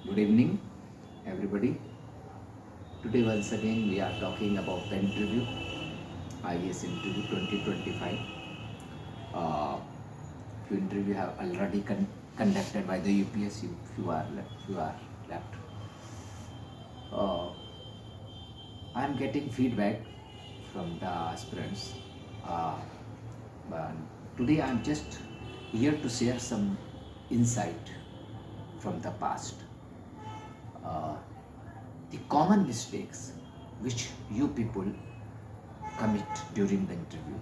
Good evening, everybody. Today, once again, we are talking about the interview, IAS interview 2025. Uh, few interview have already conducted by the UPSC. Few are left. Uh, I am getting feedback from the aspirants. Uh, but today, I am just here to share some insight from the past. Uh, the common mistakes which you people commit during the interview,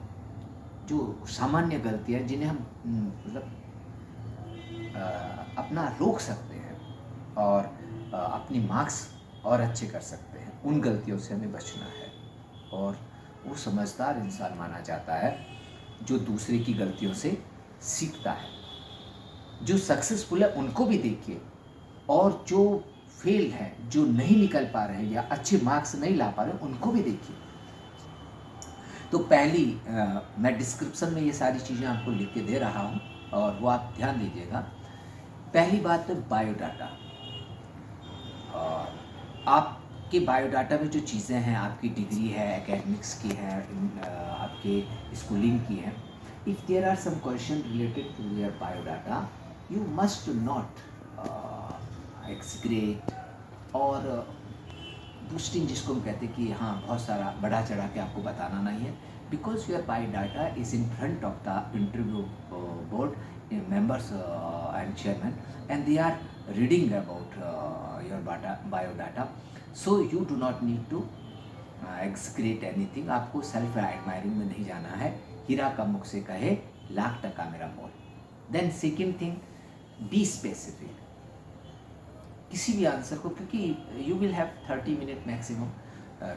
जो सामान्य गलतियाँ जिन्हें हम मतलब अपना रोक सकते हैं और अपनी मार्क्स और अच्छे कर सकते हैं, उन गलतियों से हमें बचना है। और वो समझदार इंसान माना जाता है जो दूसरे की गलतियों से सीखता है। जो सक्सेसफुल है उनको भी देखिए, और जो फेल है, जो नहीं निकल पा रहे हैं या अच्छे मार्क्स नहीं ला पा रहे हैं, उनको भी देखिए। तो पहली मैं डिस्क्रिप्शन में ये सारी चीज़ें आपको लिख के दे रहा हूँ और वो आप ध्यान दीजिएगा। पहली बात है बायोडाटा। आपके बायोडाटा में जो चीज़ें हैं, आपकी डिग्री है, एकेडमिक्स की है, आपके स्कूलिंग की है, if there are some question related to your biodata, you must not exaggerate और बूस्टिंग, जिसको हम कहते हैं कि हाँ बहुत सारा बढ़ा चढ़ा के आपको बताना नहीं है, because your biodata is in front of the interview board members and chairman, and they are reading about your biodata, so you do not need to exaggerate anything. आपको सेल्फ एडमायरिंग में नहीं जाना है। हीरा का मुख से कहे लाख टका मेरा मोल। Then second thing, be specific. किसी भी आंसर को, क्योंकि you will have 30 minute maximum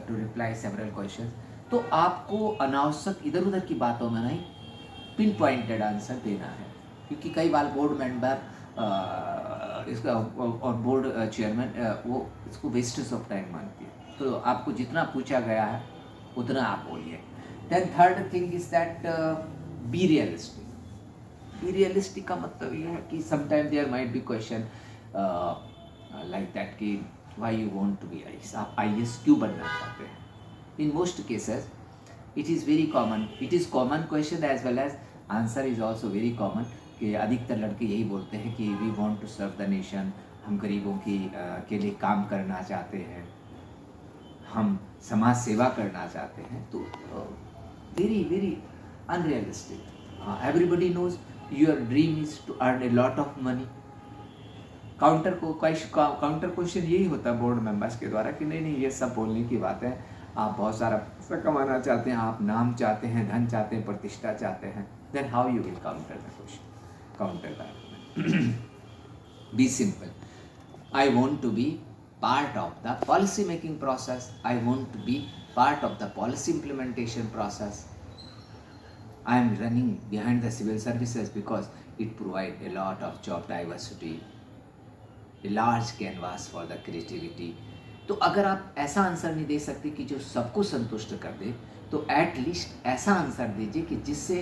to reply several question, तो आपको अनावश्यक इधर उधर की बातों में नहीं, पिन पॉइंटेड आंसर देना है। क्योंकि कई बार बोर्ड मेंबर इसका और बोर्ड चेयरमैन वो इसको वेस्टेज ऑफ टाइम मानती है। तो आपको जितना पूछा गया है उतना आप बोलिए। Then third thing is that be realistic. Be realistic का मतलब ये है कि sometime there might be question like that कि why you want to be IAS, आप आईएएस क्यों बनना चाहते हैं। In most cases it is very common, it is common question as well as answer is also very common, कि अधिकतर लड़के यही बोलते हैं कि we want to serve the nation, हम गरीबों की के लिए काम करना चाहते हैं, हम समाज सेवा करना चाहते हैं। तो very very unrealistic. Everybody knows your dream is to earn a lot of money. Counter question यही होता है बोर्ड मेंबर्स के द्वारा कि नहीं नहीं, ये सब बोलने की बात है, आप बहुत सारा पैसा कमाना चाहते हैं, आप नाम चाहते हैं, धन चाहते हैं, प्रतिष्ठा चाहते हैं। Then how you will counter the question, counter that. Be simple. I want to be part of the policy making process, I want to be part of the policy implementation process, I am running behind the civil services because it provide a lot of job diversity, a large canvas for the creativity। तो अगर आप ऐसा answer नहीं दे सकते कि जो सबको संतुष्ट कर दे, तो एट लीस्ट ऐसा आंसर दीजिए कि जिससे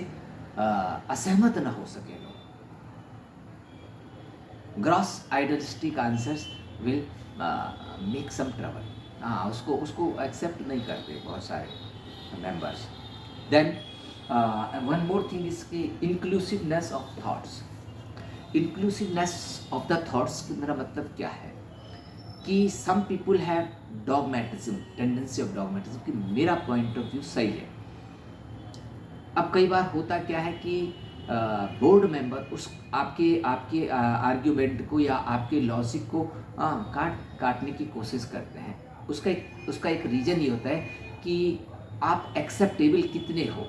असहमत ना हो सके लोग। Gross idealistic answers will make some trouble. उसको एक्सेप्ट नहीं करते बहुत सारे members. Then one more thing is कि inclusiveness of thoughts. Inclusiveness of the thoughts का मेरा मतलब क्या है कि some people have dogmatism, tendency of dogmatism, कि मेरा पॉइंट ऑफ व्यू सही है। अब कई बार होता क्या है कि बोर्ड मेंबर उस आपके आर्ग्यूमेंट को या आपके लॉजिक को काटने की कोशिश करते हैं। उसका एक रीज़न ये होता है कि आप एक्सेप्टेबल कितने हो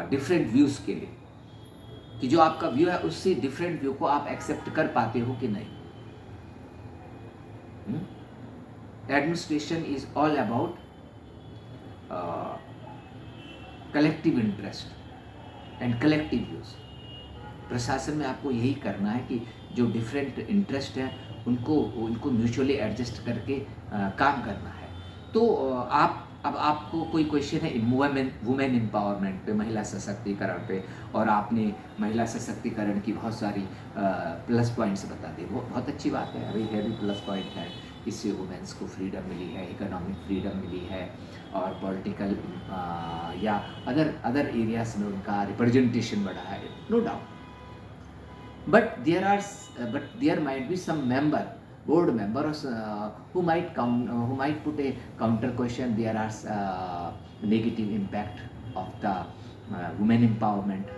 डिफरेंट व्यूज़ के लिए, कि जो आपका व्यू है उससे डिफरेंट व्यू को आप एक्सेप्ट कर पाते हो कि नहीं। Administration is all about collective interest and collective views. प्रशासन में आपको यही करना है कि जो डिफरेंट इंटरेस्ट है उनको म्यूचुअली एडजस्ट करके काम करना है। तो आप अब आपको कोई क्वेश्चन है वुमेन एम्पावरमेंट पे, महिला सशक्तिकरण पे, और आपने महिला सशक्तिकरण की बहुत सारी प्लस पॉइंट्स बता दिए, वो बहुत अच्छी बात है, अभी है भी प्लस पॉइंट है। इससे वुमेन्स को फ्रीडम मिली है, इकोनॉमिक फ्रीडम मिली है, और पॉलिटिकल या अदर एरियाज में उनका रिप्रेजेंटेशन बढ़ा है, no doubt. But there might be some member, board members who might put a counter question. There are negative impact of the women empowerment.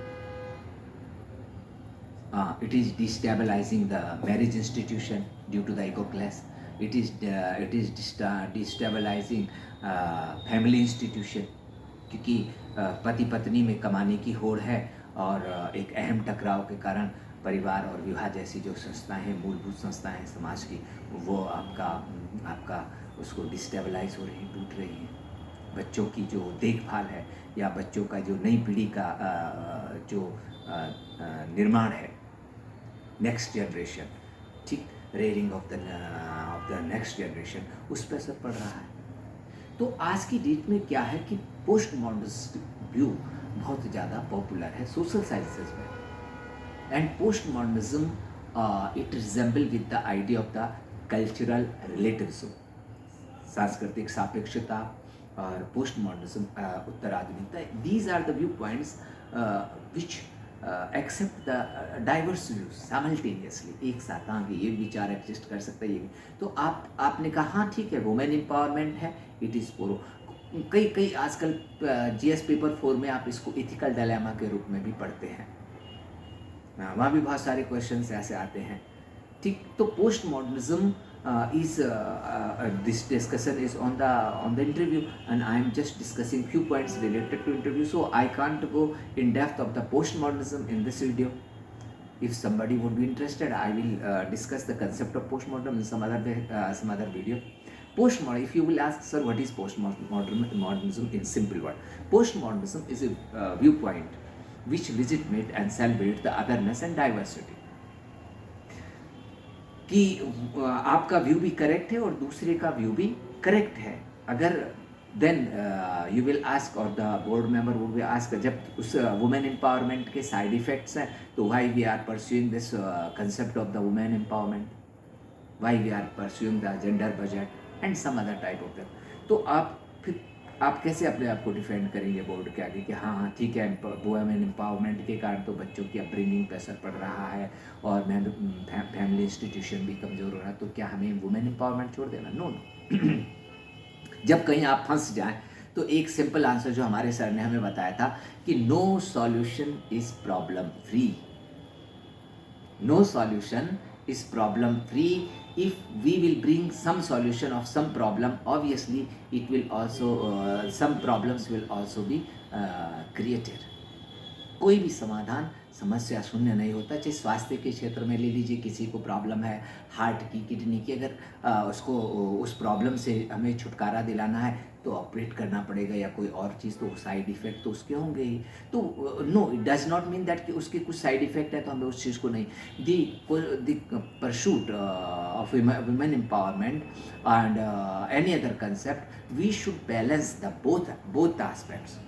It is destabilizing the marriage institution due to the ego class. It is destabilizing family institution, क्योंकि पति पत्नी में कमाने की होड़ है, और एक अहम टकराव के कारण परिवार और विवाह जैसी जो संस्थाएं हैं, मूलभूत संस्थाएं हैं समाज की, वो आपका उसको डिस्टेबलाइज हो रही हैं, टूट रही हैं। बच्चों की जो देखभाल है, या बच्चों का जो नई पीढ़ी का जो निर्माण है, नेक्स्ट जनरेशन, ठीक, rearing of the next generation, उस पर असर पड़ रहा है। तो आज की डेट में क्या है कि पोस्ट मॉडर्निस्ट व्यू बहुत ज़्यादा पॉपुलर है सोशल साइंसेज में, and post modernism it resemble with the idea of the cultural relativism, सांस्कृतिक सापेक्षता और पोस्ट मॉडर्निज्म उत्तराधुनिकता। These are the view points which accept the diverse views simultaneously, एक साथ आगे ये विचार एग्जिस्ट कर सकता है, ये भी। तो आपने कहा हाँ ठीक है, वुमेन एम्पावरमेंट है, इट इज़ पोरो। कई आजकल जीएस पेपर 4 में आप इसको इथिकल डायलेमा के रूप में भी पढ़ते हैं, वहाँ भी बहुत सारे क्वेश्चंस ऐसे आते हैं, ठीक। तो post modernism is this discussion is on the interview, and I am just discussing few points related to interview, so I can't go in depth of the postmodernism in this video. If somebody would be interested, I will discuss the concept of postmodernism in some other video. Postmodern, if you will ask, sir, what is postmodernism in simple word? Postmodernism is a viewpoint which legitimate and celebrate the otherness and diversity. कि आपका view भी correct है और दूसरे का view भी correct है, अगर देन यू विल आस्क, और the board member would be ask, जब उस वुमेन एम्पावरमेंट के साइड इफेक्ट्स हैं, तो why we are pursuing this concept of the women empowerment, why we are pursuing the gender budget and some other type of that. तो आप कैसे अपने आप को डिफेंड करेंगे बोर्ड के आगे कि हाँ ठीक है, वुमेन एम्पावरमेंट के कारण तो बच्चों की अपब्रिंगिंग पे असर पड़ रहा है, और फैमिली इंस्टीट्यूशन भी कमज़ोर हो रहा है, तो क्या हमें वुमेन एम्पावरमेंट छोड़ देना? नो जब कहीं आप फंस जाएं, तो एक सिंपल आंसर जो हमारे सर ने हमें बताया था कि no solution is problem free, no solution is problem free. If we will bring some solution of some problem, obviously it will also some problems will also be created. कोई भी समाधान समस्या शून्य नहीं होता, चाहे स्वास्थ्य के क्षेत्र में ले लीजिए, किसी को प्रॉब्लम है हार्ट की, किडनी की, अगर उसको उस प्रॉब्लम से हमें छुटकारा दिलाना है तो ऑपरेट करना पड़ेगा, या कोई और चीज़, तो साइड इफ़ेक्ट तो उसके होंगे ही। तो no, it does not mean that कि उसके कुछ साइड इफ़ेक्ट है तो हमें उस चीज़ को नहीं। The pursuit of women empowerment and any other concept, we should balance the both aspects,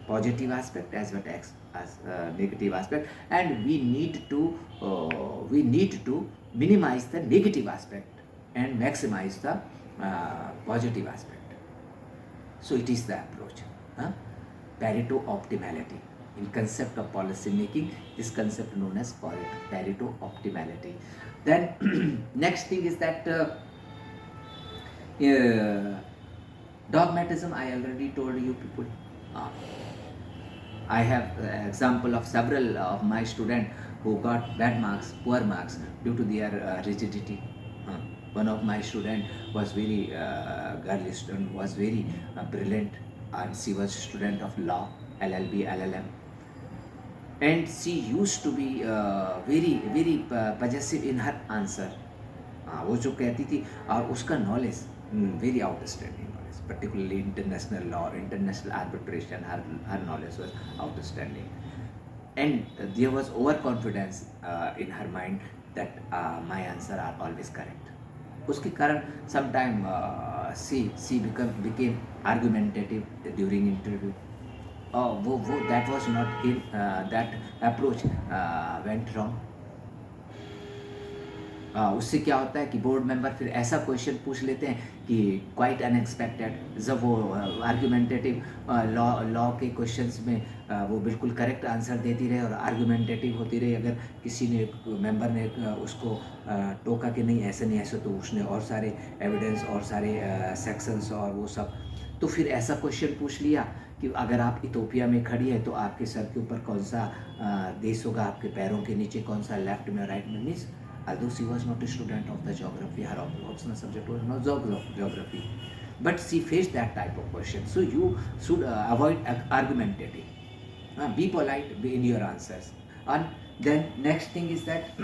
positive aspect as well as negative aspect, and we need to minimize the negative aspect and maximize the positive aspect. So it is the approach, Pareto optimality. In concept of policy making, this concept known as Pareto optimality. Then next thing is that dogmatism. I already told you people. I have example of several of my students who got bad marks, poor marks due to their rigidity. One of my student was very girly student, was very brilliant, and she was student of law, LLB, LLM, and she used to be very possessive in her answer. वो जो कहती थी, और उसका knowledge very outstanding, particularly international law, international arbitration, her knowledge was outstanding, and there was overconfidence in her mind that my answer are always correct. उसके कारण sometime she became argumentative during interview. वो that was not in that approach went wrong. उससे क्या होता है कि board member फिर ऐसा क्वेश्चन पूछ लेते हैं कि क्वाइट अनएक्सपेक्टेड, जब वो आर्गुमेंटेटिव लॉ के क्वेश्चंस में वो बिल्कुल करेक्ट आंसर देती रहे और आर्गुमेंटेटिव होती रही। अगर किसी ने मेंबर ने उसको टोका कि नहीं ऐसे नहीं ऐसे, तो उसने और सारे एविडेंस और सारे सेक्शंस और वो सब, तो फिर ऐसा क्वेश्चन पूछ लिया कि अगर आप इथोपिया में खड़ी है तो आपके सर के ऊपर कौन सा देश होगा, आपके पैरों के नीचे कौन सा, लेफ्ट में राइट में। Means although she was not a student of the geography, her optional subject was not geography, but she faced that type of question. So you should avoid argumentative, be polite in your answers. And then next thing is that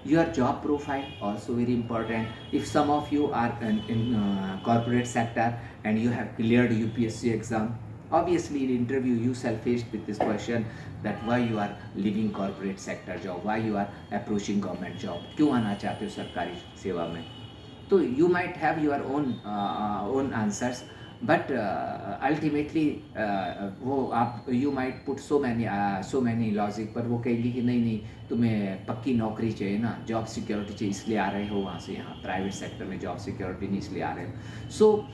your job profile also very important. If some of you are in corporate sector and you have cleared UPSC exam, obviously in interview you shall faced with this question that why you are leaving corporate sector job, why you are approaching government job, क्यों आना चाहते हो सरकारी सेवा में। तो you might have your own answers, but ultimately वो आप you might put so many logic, पर वो कहेंगे कि नहीं नहीं तुम्हें पक्की नौकरी चाहिए ना, जॉब सिक्योरिटी चाहिए, इसलिए आ रहे हो वहाँ से यहाँ प्राइवेट सेक्टर में, जॉब सिक्योरिटी नहीं इसलिए आ रहे हो। सो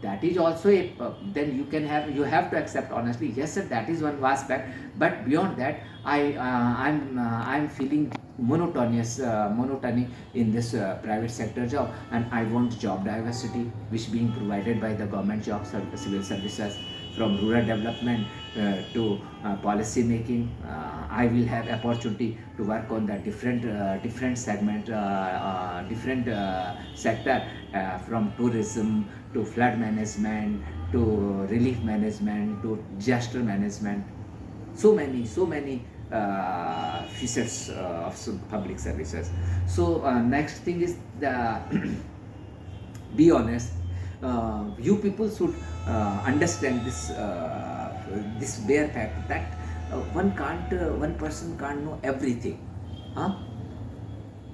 that is also a then you have to accept honestly, yes sir, that is one aspect, but beyond that I'm feeling monotony in this private sector job, and I want job diversity which being provided by the government jobs, civil services, from rural development to policy making. I will have opportunity to work on the different segment, different sector, from tourism to flood management to relief management to disaster management. So many facets of public services. So next thing is the be honest. You people should understand this bare fact that one person can't know everything. Huh?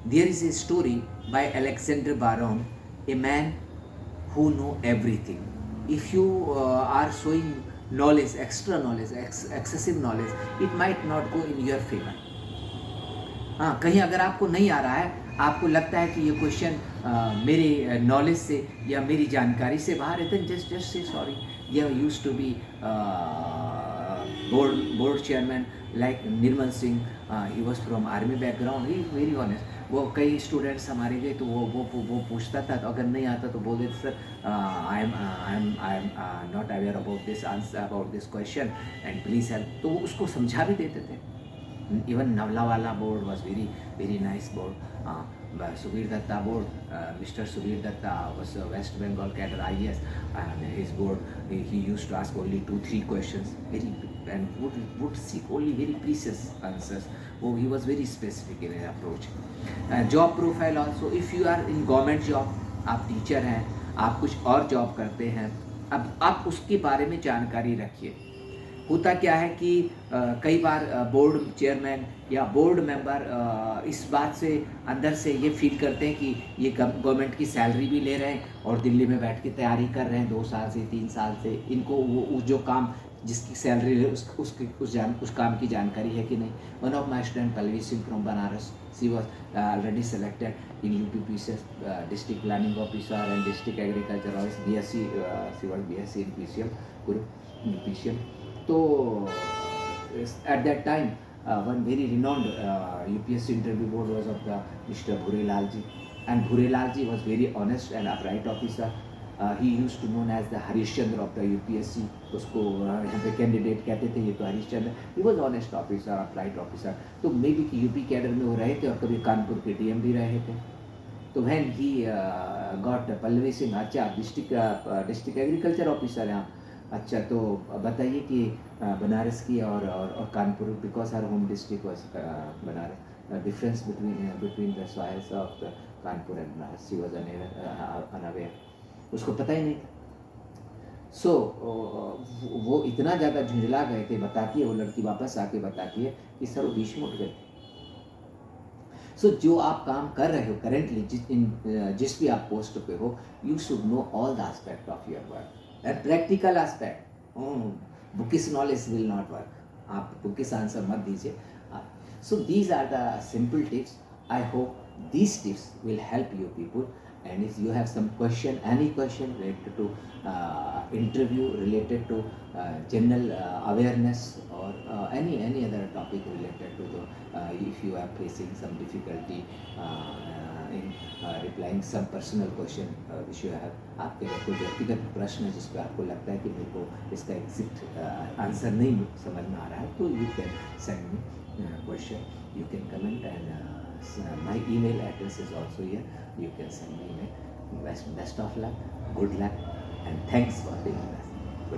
There is a story by Alexander Baron, a man who know everything. If you are showing knowledge, extra knowledge, excessive knowledge, it might not go in your favor. हाँ, कहीं अगर आपको नहीं आ रहा है, आपको लगता है कि ये क्वेश्चन मेरे नॉलेज से या मेरी जानकारी से बाहर है, then just say sorry. There used to be board chairman like Nirmal Singh. He was from army background. He very honest. वो कई स्टूडेंट्स हमारे गए तो वो पूछता था, तो अगर नहीं आता तो बोल देते sir I am not aware about this answer, about this question and please help, तो वो उसको समझा भी देते थे। Even Navlawala board was very nice board. Subir Datta board, Mr. Subir Datta was a West Bengal cadre IAS, and his board he used to ask only 2-3 questions, and would seek only very precious answers. Oh, he was very specific in his approach. Job profile also. If you are in government job, आप teacher हैं, आप कुछ और job करते हैं, अब आप उसके बारे में जानकारी रखिए। होता क्या है कि कई बार बोर्ड चेयरमैन या बोर्ड मेंबर इस बात से अंदर से ये फील करते हैं कि ये गवर्नमेंट की सैलरी भी ले रहे हैं और दिल्ली में बैठ के तैयारी कर रहे हैं 2 साल से 3 साल से, इनको वो जो काम जिसकी सैलरी है उस काम की जानकारी है कि नहीं। One of my student Pallavi Singh from Banaras, she was already selected in UPPCS district planning officer and district agriculture office, BSc, she was BSc in PCM, PCM. So at that time one very renowned UPSC interview board was of the Mr. Bhurelal ji, and Bhurelal ji was very honest and upright officer. He used to known as the Harishchandra of the UPSC. उसको यहाँ पे candidate कहते थे, ये तो Harishchandra. He was honest officer, upright officer. तो may be कि UP cadre में वो रहे थे और कभी कानपुर के DM भी रहे थे। तो when he got Pallavi Singh, अच्छा डिस्ट्रिक्ट एग्रीकल्चर ऑफिसर यहाँ, अच्छा तो बताइए कि बनारस की और Kanpur, because her home district was Banaras, difference between the soils of the Kanpur and Banaras, she was unaware, उसको पता ही नहीं था। सो वो इतना ज़्यादा झुंझला गए थे, बताती है वो लड़की वापस आके बताती है कि सर वो बीच में उठ गए थे। सो जो आप काम कर रहे हो करेंटली, जिस भी आप पोस्ट पे हो, you should know all the aspect of your work and practical aspect. Bookish knowledge will not work. आप बुकिश आंसर मत दीजिए. So these are the simple tips. I hope these tips will help you people. And if you have some question, any question related to interview, related to general awareness, or any other topic related to the if you are facing some difficulty in replying some personal question which you have, आपके कोई व्यक्तिगत प्रश्न है जिस पे आपको लगता है कि मेरे को इसका एग्जैक्ट आंसर नहीं समझ में आ रहा है, तो you can send me question. You can comment, and my email address is also here. You can send me email. Best of luck, good luck, and thanks for being with us.